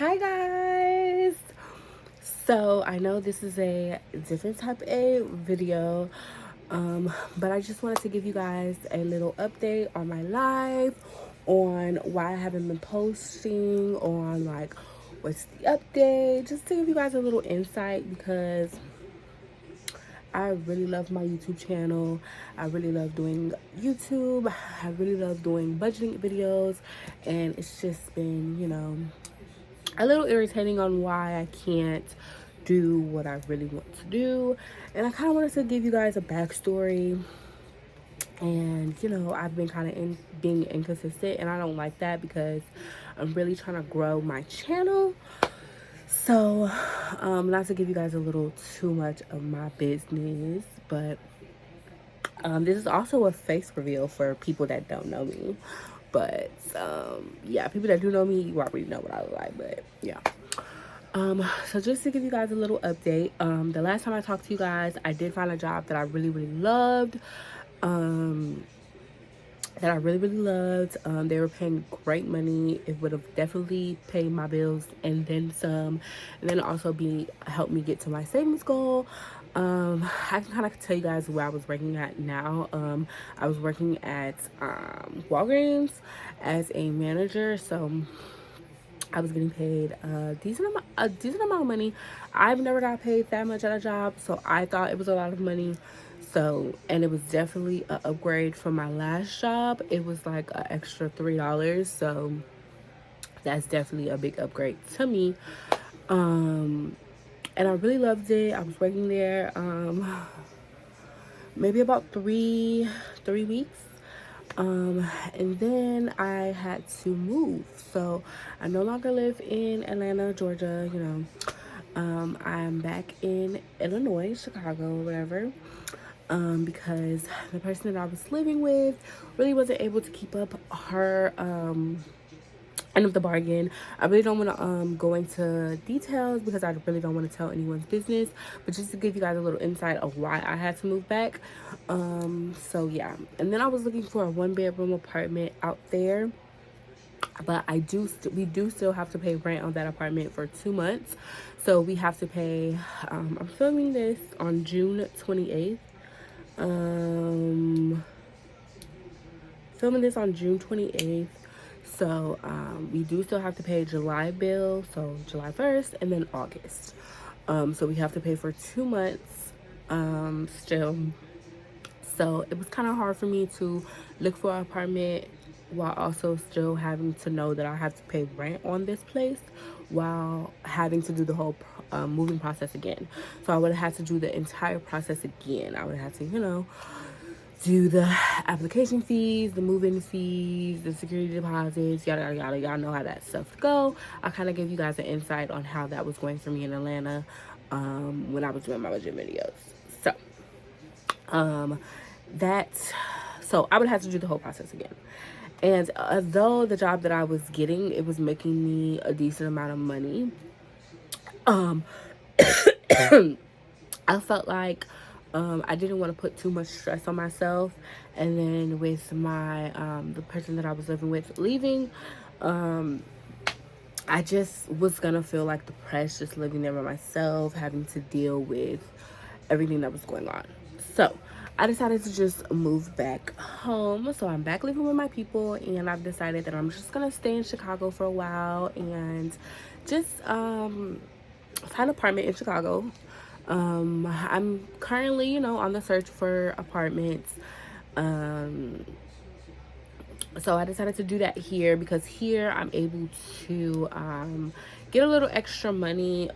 Hi guys. So I know this is a different type of video, but I just wanted to give you guys a little update on my life, on why I haven't been posting, on like what's the update, just to give you guys a little insight because I really love my YouTube channel. I really love doing YouTube. I really love doing budgeting videos, and it's just been, a little irritating on why I can't do what I really want to do. And I kind of wanted to give you guys a backstory. And I've been kind of being inconsistent, and I don't like that because I'm really trying to grow my channel. So, not to give you guys a little too much of my business, but this is also a face reveal for people that don't know me. But yeah, people that do know me, you already know what I look like. But yeah. So just to give you guys a little update, the last time I talked to you guys, I did find a job that I really, really loved. They were paying great money. It would have definitely paid my bills and then some, and then also be help me get to my savings goal. I can kind of tell you guys where I was working at now. I was working at Walgreens as a manager, so I was getting paid a decent amount of money. I've never got paid that much at a job, so I thought it was a lot of money. So, and it was definitely an upgrade from my last job. It was like an extra $3, so that's definitely a big upgrade to me. And I really loved it. I was working there maybe about three weeks. And then I had to move. So I no longer live in Atlanta, Georgia, I'm back in Illinois, Chicago, whatever. Because the person that I was living with really wasn't able to keep up her end of the bargain. I really don't want to go into details because I really don't want to tell anyone's business, but just to give you guys a little insight of why I had to move back. So yeah, and then I was looking for a 1 bedroom apartment out there, but we do still have to pay rent on that apartment for 2 months. So we have to pay. I'm filming this on June 28th. Um, Filming this on June 28th. So we do still have to pay July bill, so July 1st, and then August. So we have to pay for 2 months still. So it was kind of hard for me to look for an apartment while also still having to know that I have to pay rent on this place while having to do the whole moving process again. So I would have had to do the entire process again. I would have to, do the application fees, the move-in fees, the security deposits, yada yada yada. Y'all know how that stuff go. I kind of gave you guys an insight on how that was going for me in Atlanta when I was doing my budget videos. So um, that so I would have to do the whole process again. And although the job that I was getting, it was making me a decent amount of money. Um, I felt like I didn't want to put too much stress on myself. And then with my the person that I was living with leaving, I just was gonna feel like depressed just living there by myself, having to deal with everything that was going on. So I decided to just move back home. So I'm back living with my people, and I've decided that I'm just gonna stay in Chicago for a while and just find an apartment in Chicago. I'm currently, on the search for apartments. Um, so I decided to do that here because here I'm able to get a little extra money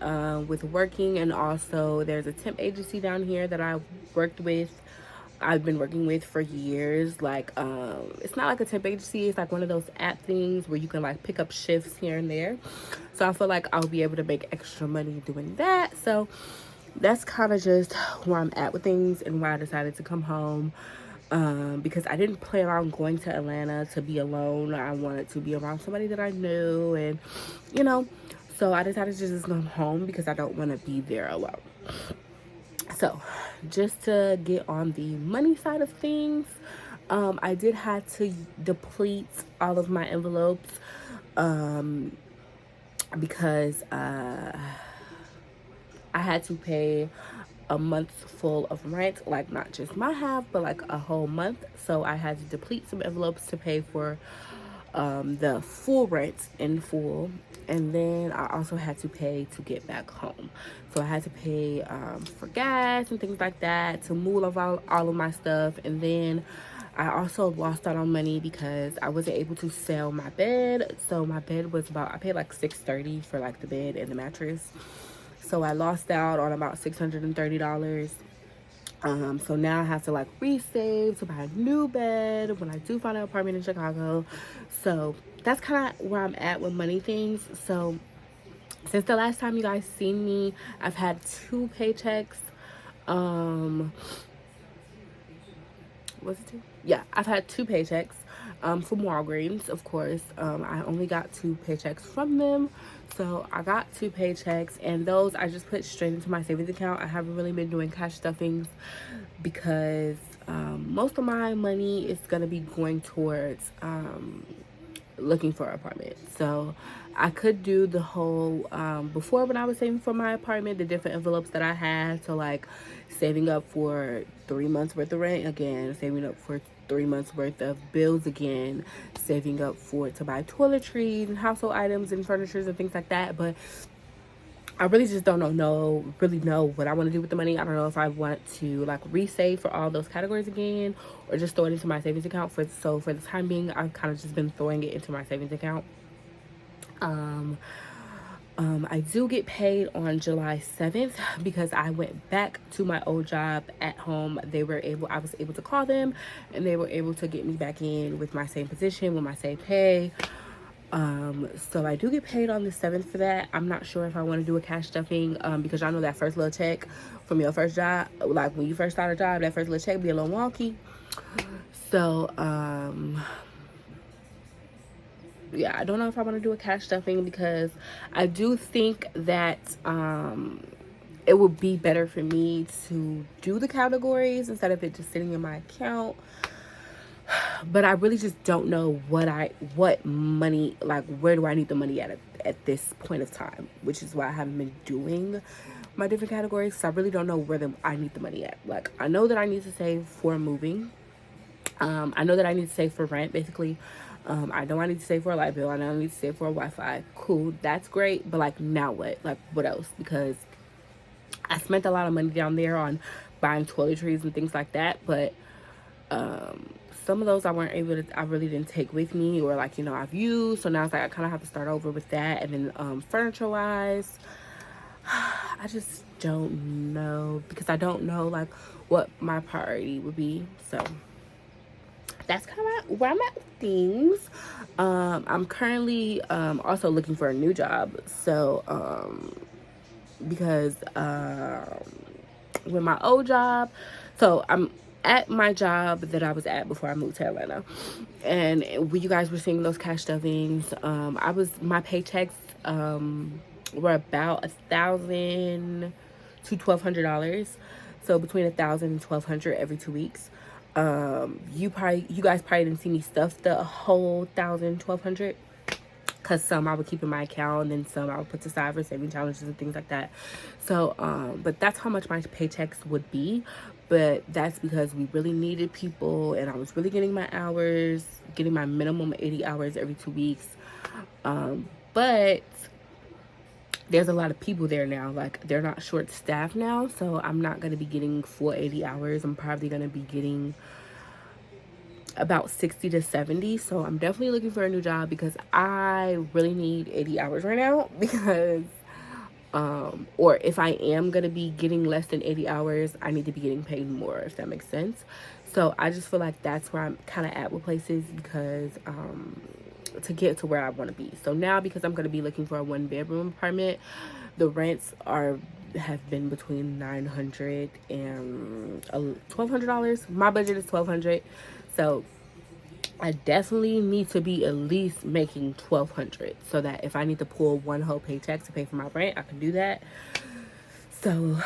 with working, and also there's a temp agency down here that I've been working with for years. Like it's not like a temp agency, it's like one of those app things where you can like pick up shifts here and there. So I feel like I'll be able to make extra money doing that. So that's kind of just where I'm at with things and why I decided to come home. Because I didn't plan on going to Atlanta to be alone. I wanted to be around somebody that I knew, and you know, so I decided to just come home because I don't want to be there alone. So, just to get on the money side of things, I did have to deplete all of my envelopes. because I had to pay a month full of rent, like not just my half, but like a whole month. So I had to deplete some envelopes to pay for the full rent in full. And then I also had to pay to get back home. So I had to pay for gas and things like that to move all of my stuff. And then I also lost out on money because I wasn't able to sell my bed. So my bed was I paid like $630 for like the bed and the mattress. So I lost out on about $630. So now I have to like resave to buy a new bed when I do find an apartment in Chicago. So that's kind of where I'm at with money things. So since the last time you guys seen me, I've had 2 paychecks. Was it 2? Yeah, I've had 2 paychecks from Walgreens, of course. I only got 2 paychecks from them. So I got 2 paychecks, and those I just put straight into my savings account. I haven't really been doing cash stuffings because most of my money is going to be going towards looking for an apartment. So I could do the whole before, when I was saving for my apartment, the different envelopes that I had. So like saving up for 3 months worth of rent again, saving up for 3 months worth of bills again, saving up for to buy toiletries and household items and furnitures and things like that. But I really just don't really know what I want to do with the money. I don't know if I want to like resave for all those categories again, or just throw it into my savings account. For the time being, I've kind of just been throwing it into my savings account. I do get paid on July 7th because I went back to my old job at home. I was able to call them, and they were able to get me back in with my same position, with my same pay. So I do get paid on the 7th for that. I'm not sure if I want to do a cash stuffing, because y'all know that first little check from your first job, like when you first start a job, that first little check be a little wonky. So, yeah, I don't know if I want to do a cash stuffing because I do think that it would be better for me to do the categories instead of it just sitting in my account. But I really just don't know what money, like where do I need the money at this point of time, which is why I haven't been doing my different categories. So I really don't know where I need the money at. Like, I know that I need to save for moving. I know that I need to save for rent, basically. I know I need to save for a light bill. I know I need to save for a Wi-Fi. Cool, that's great. But like, now what? Like, what else? Because I spent a lot of money down there on buying toiletries and things like that. But some of those I really didn't take with me, or like, I've used. So now it's like I kind of have to start over with that. And then furniture wise, I just don't know, because I don't know like what my priority would be. So that's kind of where I'm at with things. I'm currently also looking for a new job. So because with my old job, so I'm at my job that I was at before I moved to Atlanta, and when you guys were seeing those cash stuffings, my paychecks were about $1,000 to $1,200. So between $1,000 and $1,200 every 2 weeks. You guys probably didn't see me stuff the whole $1,000, $1,200, because some I would keep in my account, and then some I would put to side for saving challenges and things like that. So but that's how much my paychecks would be. But that's because we really needed people, and I was really getting my hours, getting my minimum 80 hours every 2 weeks. But there's a lot of people there now. Like, they're not short staffed now, so I'm not going to be getting full 80 hours. I'm probably going to be getting about 60 to 70. So I'm definitely looking for a new job because I really need 80 hours right now. Because or if I am going to be getting less than 80 hours, I need to be getting paid more, if that makes sense. So I just feel like that's where I'm kind of at with places, because to get to where I want to be. So now, because I'm going to be looking for a 1-bedroom apartment, the rents have been between $900 and $1,200. My budget is $1,200. So I definitely need to be at least making $1,200, so that if I need to pull one whole paycheck to pay for my rent, I can do that. So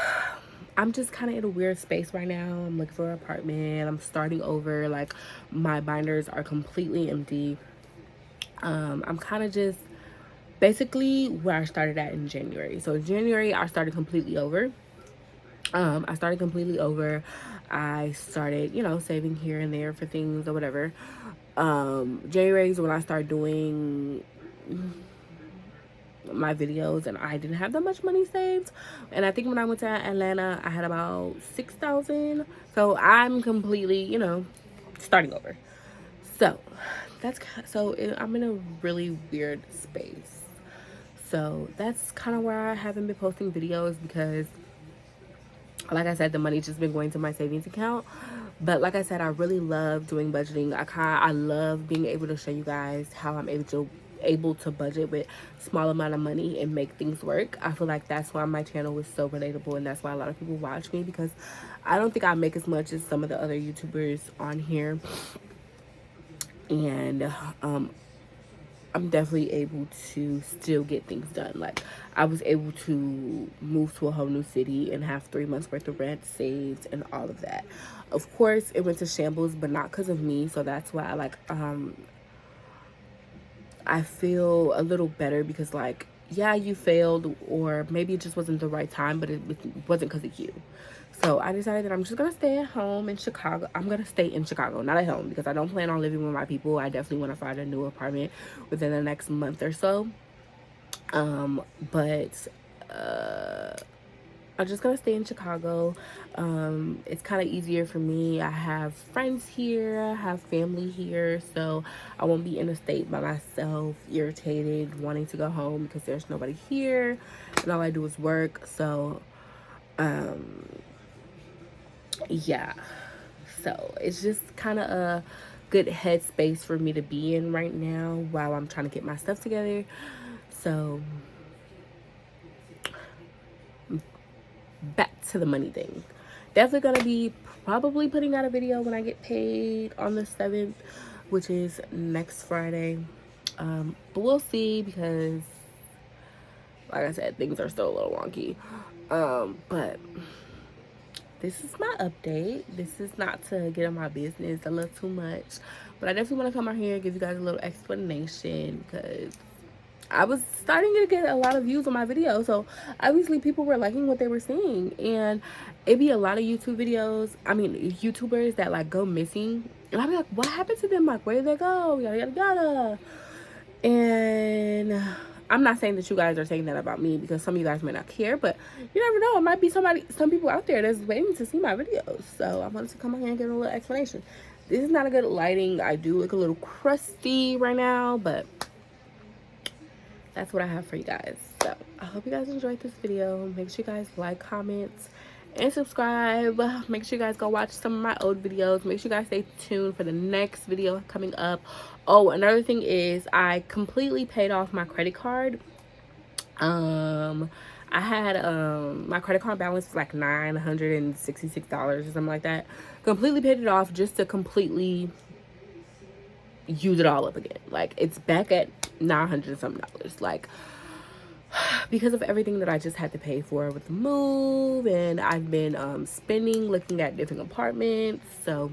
I'm just kind of in a weird space right now. I'm looking for an apartment. I'm starting over. Like, my binders are completely empty. I'm kind of just basically where I started at in January. So in January, I started completely over. I started, you know, saving here and there for things or whatever. January is when I started doing my videos, and I didn't have that much money saved. And I think when I went to Atlanta, I had about 6,000. So I'm completely, you know, starting over. So I'm in a really weird space. So that's kind of where I haven't been posting videos because, like I said, the money's just been going to my savings account. But like I said, I really love doing budgeting. I love being able to show you guys how I'm able to budget with small amount of money and make things work. I feel like that's why my channel is so relatable, and that's why a lot of people watch me, because I don't think I make as much as some of the other YouTubers on here. And I'm definitely able to still get things done. Like, I was able to move to a whole new city and have 3 months worth of rent saved and all of that. Of course, it went to shambles, but not because of me. So that's why I feel a little better, because, like, yeah, you failed, or maybe it just wasn't the right time, but it wasn't because of you. So I decided that I'm just going to stay at home in Chicago. I'm going to stay in Chicago, not at home, because I don't plan on living with my people. I definitely want to find a new apartment within the next month or so. But I'm just gonna stay in Chicago. It's kind of easier for me. I have friends here, I have family here, so I won't be in a state by myself, irritated, wanting to go home because there's nobody here, and all I do is work. So, yeah. So it's just kind of a good headspace for me to be in right now while I'm trying to get my stuff together. So back to the money thing. Definitely gonna be probably putting out a video when I get paid on the 7th, which is next Friday. But we'll see, because like I said, things are still a little wonky. But this is my update. This is not to get on my business a little too much, but I definitely want to come out here and give you guys a little explanation, because I was starting to get a lot of views on my video, so obviously people were liking what they were seeing. And it'd be a lot of YouTubers that like go missing, and I'd be like, what happened to them? Like, where did they go? Yada yada yada. And I'm not saying that you guys are saying that about me, because some of you guys may not care, but you never know. It might be some people out there that's waiting to see my videos. So I wanted to come out here and give a little explanation. This is not a good lighting. I do look a little crusty right now, but that's what I have for you guys. So I hope you guys enjoyed this video. Make sure you guys like, comment, and subscribe. Make sure you guys go watch some of my old videos. Make sure you guys stay tuned for the next video coming up. Oh, another thing is, I completely paid off my credit card. I had my credit card balance was like $966 or something like that. Completely paid it off just to completely use it all up again. Like, it's back at $900 something. Like, because of everything that I just had to pay for with the move, and I've been spending, looking at different apartments. So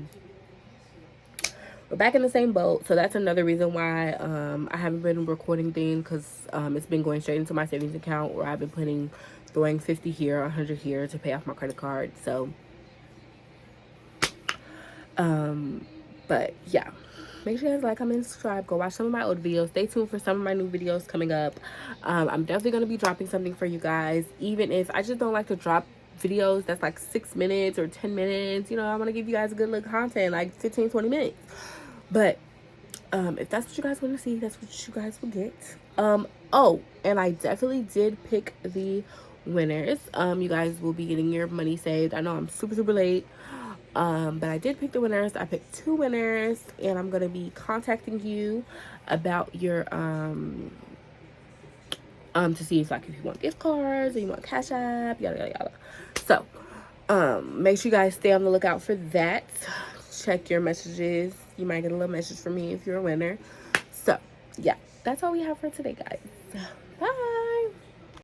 we're back in the same boat. So that's another reason why I haven't been recording things, because it's been going straight into my savings account, where I've been throwing 50 here, 100 here to pay off my credit card. So but yeah, make sure you guys like, comment, and subscribe. Go watch some of my old videos. Stay tuned for some of my new videos coming up. I'm definitely going to be dropping something for you guys, even if I just don't like to drop videos that's like 6 minutes or 10 minutes. You know, I want to give you guys good little content, like 15-20 minutes. But if that's what you guys want to see, that's what you guys will get. Oh, and I definitely did pick the winners. You guys will be getting your money saved. I know I'm super late, but I did pick the winners. I picked 2 winners, and I'm gonna be contacting you about your to see if you want gift cards or you want Cash App, yada yada yada. So make sure you guys stay on the lookout for that. Check your messages. You might get a little message from me if you're a winner. So yeah, that's all we have for today, guys.